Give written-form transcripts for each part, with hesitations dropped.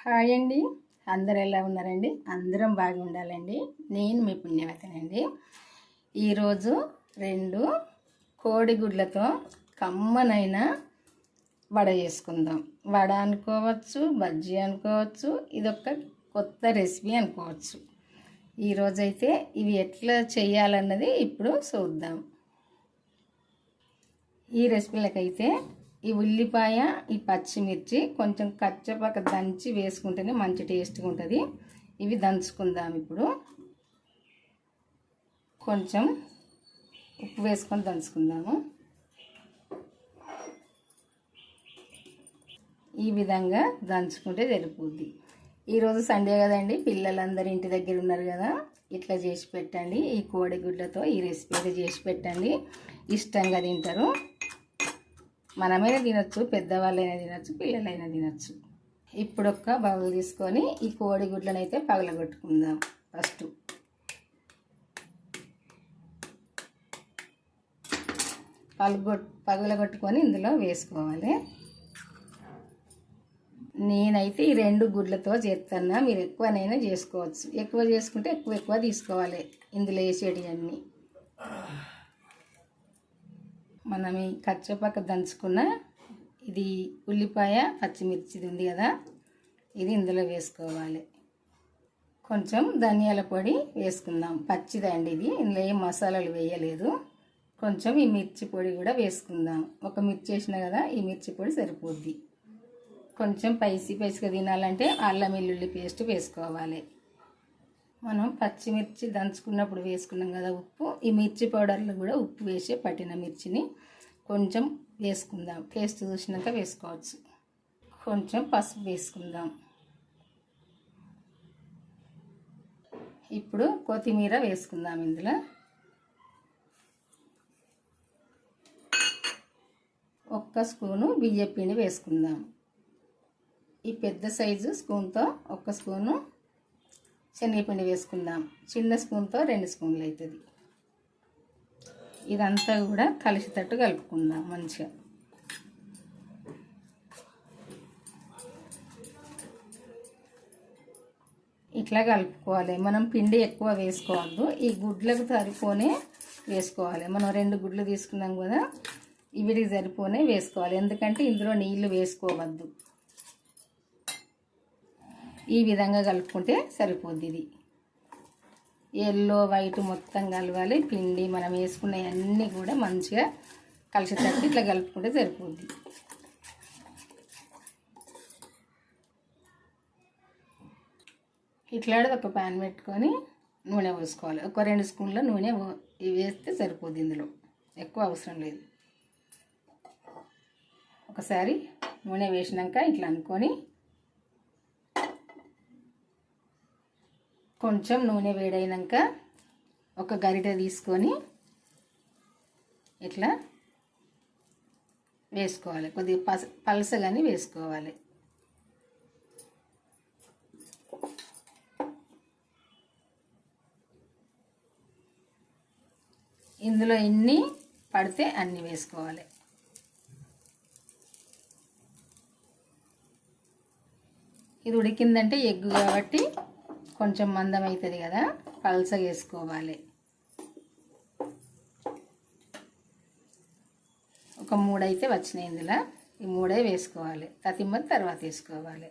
Hi అండి, అందరు ఎలా ఉన్నారండి? అందరం బాగా ఉండాలండి. నేను మీ పుణ్యవతనండి. ఈరోజు 2 కోడిగుడ్లతో కమ్మనైన వడ చేసుకుందాం. వడ అనుకోవచ్చు, బజ్జీ అనుకోవచ్చు, ఇదొక కొత్త రెసిపీ అనుకోవచ్చు. ఈరోజైతే ఇవి ఎట్లా చేయాలన్నది ఇప్పుడు చూద్దాం. ఈ రెసిపీలకైతే ఈ ఉల్లిపాయ, ఈ పచ్చిమిర్చి కొంచెం కచ్చపక్క దంచి వేసుకుంటేనే మంచి టేస్ట్గా ఉంటుంది. ఇవి దంచుకుందాం. ఇప్పుడు కొంచెం ఉప్పు వేసుకొని దంచుకుందాము. ఈ విధంగా దంచుకుంటే సరిపోద్ది. ఈరోజు సండే కదండి, పిల్లలందరూ ఇంటి దగ్గర ఉన్నారు కదా, ఇట్లా చేసి పెట్టండి. ఈ కోడిగుడ్లతో ఈ రెసిపీ చేసి పెట్టండి, ఇష్టంగా తింటారు. మనమైనా తినచ్చు, పెద్దవాళ్ళైనా తినచ్చు, పిల్లలైనా తినచ్చు. ఇప్పుడు ఒక బౌల్ తీసుకొని ఈ కోడిగుడ్లను అయితే పగలగొట్టుకుందాం. ఫస్ట్ పగలగొట్టుకొని ఇందులో వేసుకోవాలి. నేనైతే ఈ 2 గుడ్లతో చేస్తున్నా. మీరు ఎక్కువనైనా చేసుకోవచ్చు. ఎక్కువ చేసుకుంటే ఎక్కువ తీసుకోవాలి. ఇందులో వేసేటివన్నీ మనం ఈ కచ్చపక్క దంచుకున్న ఇది ఉల్లిపాయ, పచ్చిమిర్చి ఉంది కదా, ఇది ఇందులో వేసుకోవాలి. కొంచెం ధనియాల పొడి వేసుకుందాం. పచ్చిదండి ఇది, ఇందులో ఏం మసాలాలు వేయలేదు. కొంచెం ఈ మిర్చి పొడి కూడా వేసుకుందాం. ఒక మిర్చి వేసినా కదా, ఈ మిర్చి పొడి సరిపోద్ది. కొంచెం పైసిగా తినాలంటే అల్లం వెల్లుల్లి పేస్ట్ వేసుకోవాలి. మనం పచ్చిమిర్చి దంచుకున్నప్పుడు వేసుకున్నాం కదా ఉప్పు, ఈ మిర్చి పౌడర్లో కూడా ఉప్పు వేసి పట్టిన మిర్చిని కొంచెం వేసుకుందాం. టేస్ట్ చూసినాక వేసుకోవచ్చు. కొంచెం పసుపు వేసుకుందాం. ఇప్పుడు కొత్తిమీర వేసుకుందాం. ఇందులో ఒక్క స్పూను బియ్యం పిండి వేసుకుందాం. ఈ పెద్ద సైజు స్పూన్తో 1 స్పూను శనగపిండి వేసుకుందాం. చిన్న స్పూన్తో 2 స్పూన్లు అవుతుంది. ఇదంతా కూడా కలిసేటట్టు కలుపుకుందాం మంచిగా. ఇట్లా కలుపుకోవాలి. మనం పిండి ఎక్కువ వేసుకోవద్దు, ఈ గుడ్లకు సరిపోనే వేసుకోవాలి. మనం 2 గుడ్లు తీసుకున్నాం కదా, వీటికి సరిపోనే వేసుకోవాలి. ఎందుకంటే ఇందులో నీళ్లు వేసుకోవద్దు. ఈ విధంగా కలుపుకుంటే సరిపోద్ది. ఇది ఎల్లో వైట్ మొత్తం కలవాలి. పిండి మనం వేసుకున్నవన్నీ కూడా మంచిగా కలిసేటట్టు ఇట్లా కలుపుకుంటే సరిపోద్ది. ఇట్లాంటిది ఒక ప్యాన్ పెట్టుకొని నూనె పోసుకోవాలి. ఒక 2 స్పూన్ల నూనె వేస్తే సరిపోద్ది. ఇందులో ఎక్కువ అవసరం లేదు. ఒకసారి నూనె వేసినాక ఇట్లా అనుకొని కొంచెం నూనె వేడైనాక ఒక గరిటె తీసుకొని ఇట్లా వేసుకోవాలి. కొద్దిగా పలసగాని వేసుకోవాలి. ఇందులో ఎన్ని పడితే అన్ని వేసుకోవాలి. ఇది ఉడికిందంటే ఎగ్గు కాబట్టి కొంచెం మందం అవుతుంది కదా, పల్సగా వేసుకోవాలి. ఒక 3 అయితే వచ్చినాయి. ఇందులో ఈ 3 వేసుకోవాలి. తతిమ్మది తర్వాత వేసుకోవాలి.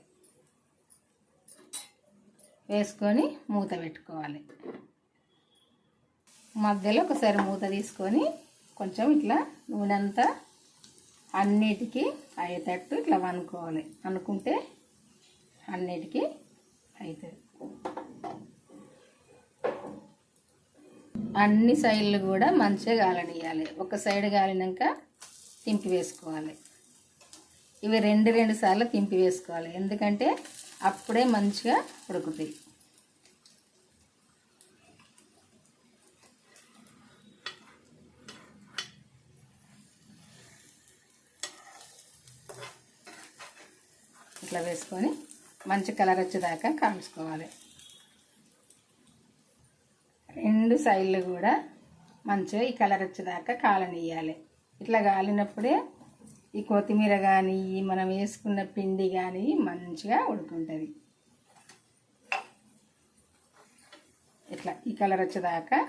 వేసుకొని మూత పెట్టుకోవాలి. మధ్యలో ఒకసారి మూత తీసుకొని కొంచెం ఇట్లా నూనె అంతా అన్నిటికీ అయ్యేటట్టు ఇట్లా అనుకోవాలి. అనుకుంటే అన్నిటికీ అవుతుంది. అన్ని సైడ్లు కూడా మంచిగా గాలనియాలి. ఒక సైడ్ గాలినాక తింపి వేసుకోవాలి. ఇవి 2 సార్లు తింపి వేసుకోవాలి. ఎందుకంటే అప్పుడే మంచిగా ఉడుకుతాయి. ఇట్లా వేసుకొని మంచి కలర్ వచ్చేదాకా కాల్చుకోవాలి. 2 సైడ్లు కూడా మంచిగా ఈ కలర్ వచ్చేదాకా కాలనియాలి. ఇట్లా కాలినప్పుడే ఈ కొత్తిమీర కానీ మనం వేసుకున్న పిండి కానీ మంచిగా ఉడుకుంటుంది. ఇట్లా ఈ కలర్ వచ్చేదాకా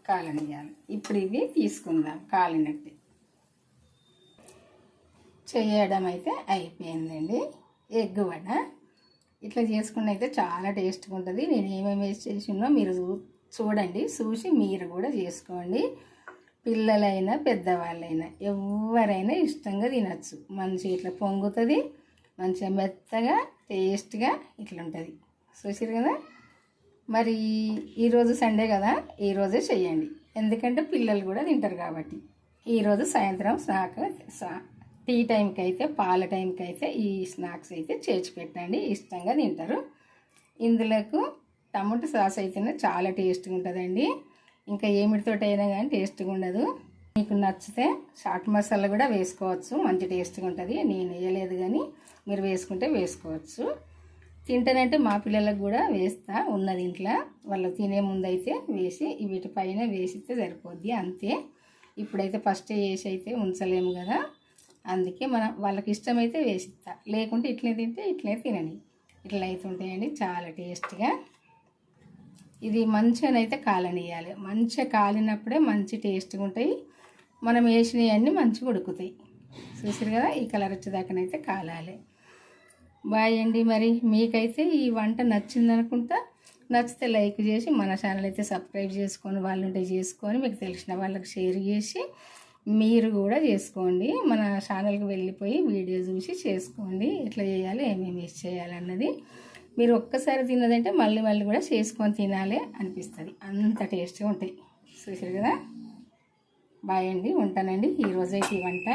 కాలనియాలి. ఇప్పుడు ఇవి తీసుకుందాం కాలినట్టు. చేయడం అయితే అయిపోయిందండి. ఎగ్ వడ ఇట్లా చేసుకుని అయితే చాలా టేస్ట్గా ఉంటుంది. నేను ఏమేమి వేసి చేసినో మీరు చూడండి, చూసి మీరు కూడా చేసుకోండి. పిల్లలైనా పెద్దవాళ్ళైనా ఎవరైనా ఇష్టంగా తినచ్చు. మంచిగా ఇట్లా పొంగుతుంది, మంచిగా మెత్తగా టేస్ట్గా ఇట్లా ఉంటుంది. చూసారు కదా. మరి ఈరోజు సండే కదా, ఈరోజే చెయ్యండి, ఎందుకంటే పిల్లలు కూడా తింటారు కాబట్టి. ఈరోజు సాయంత్రం టీ టైంకి అయితే పాల టైంకి అయితే ఈ స్నాక్స్ అయితే చేర్చి పెట్టండి, ఇష్టంగా తింటారు. ఇందులోకి టమాటో సాస్ అయితేనే చాలా టేస్ట్గా ఉంటుందండి. ఇంకా ఏమిటితోటైనా కానీ టేస్ట్గా ఉండదు. మీకు నచ్చితే చాట్ మసాలా కూడా వేసుకోవచ్చు, మంచి టేస్ట్గా ఉంటుంది. నేను వేయలేదు కానీ మీరు వేసుకుంటే వేసుకోవచ్చు. తింటానంటే మా పిల్లలకు కూడా వేస్తా ఉన్నది ఇంట్లో. వాళ్ళు తినే ముందు అయితే వేసి వీటిపైన వేసిస్తే సరిపోద్ది అంతే. ఇప్పుడైతే ఫస్ట్ వేసి అయితే ఉంచలేము కదా, అందుకే వాళ్ళకి ఇష్టమైతే వేసిస్తా, లేకుంటే ఇట్లే తింటే ఇట్లే తినని. ఇట్లా అయితే ఉంటాయండి చాలా టేస్ట్గా. ఇది మంచిగానైతే కాలనియాలి. మంచిగా కాలినప్పుడే మంచి టేస్ట్గా ఉంటాయి. మనం వేసినవన్నీ మంచిగా ఉడుకుతాయి. చూసారు కదా, ఈ కలర్ వచ్చేదాకానైతే కాలాలి. బాయ్ అండి. మరి మీకైతే ఈ వంట నచ్చిందనుకుంటా. నచ్చితే లైక్ చేసి మన ఛానల్ అయితే సబ్స్క్రైబ్ చేసుకొని వాళ్ళు ఉంటే చేసుకొని మీకు తెలిసిన వాళ్ళకి షేర్ చేసి మీరు కూడా చేసుకోండి. మన ఛానల్కి వెళ్ళిపోయి వీడియో చూసి చేసుకోండి, ఎట్లా చేయాలి ఏమేమి వేసి చేయాలన్నది. మీరు ఒక్కసారి తిన్నదంటే మళ్ళీ మళ్ళీ కూడా చేసుకొని తినాలి అనిపిస్తుంది, అంత టేస్ట్గా ఉంటాయి. చూసారు కదా. బాయ్ అండి, ఉంటానండి. ఈరోజైతే ఈ వంట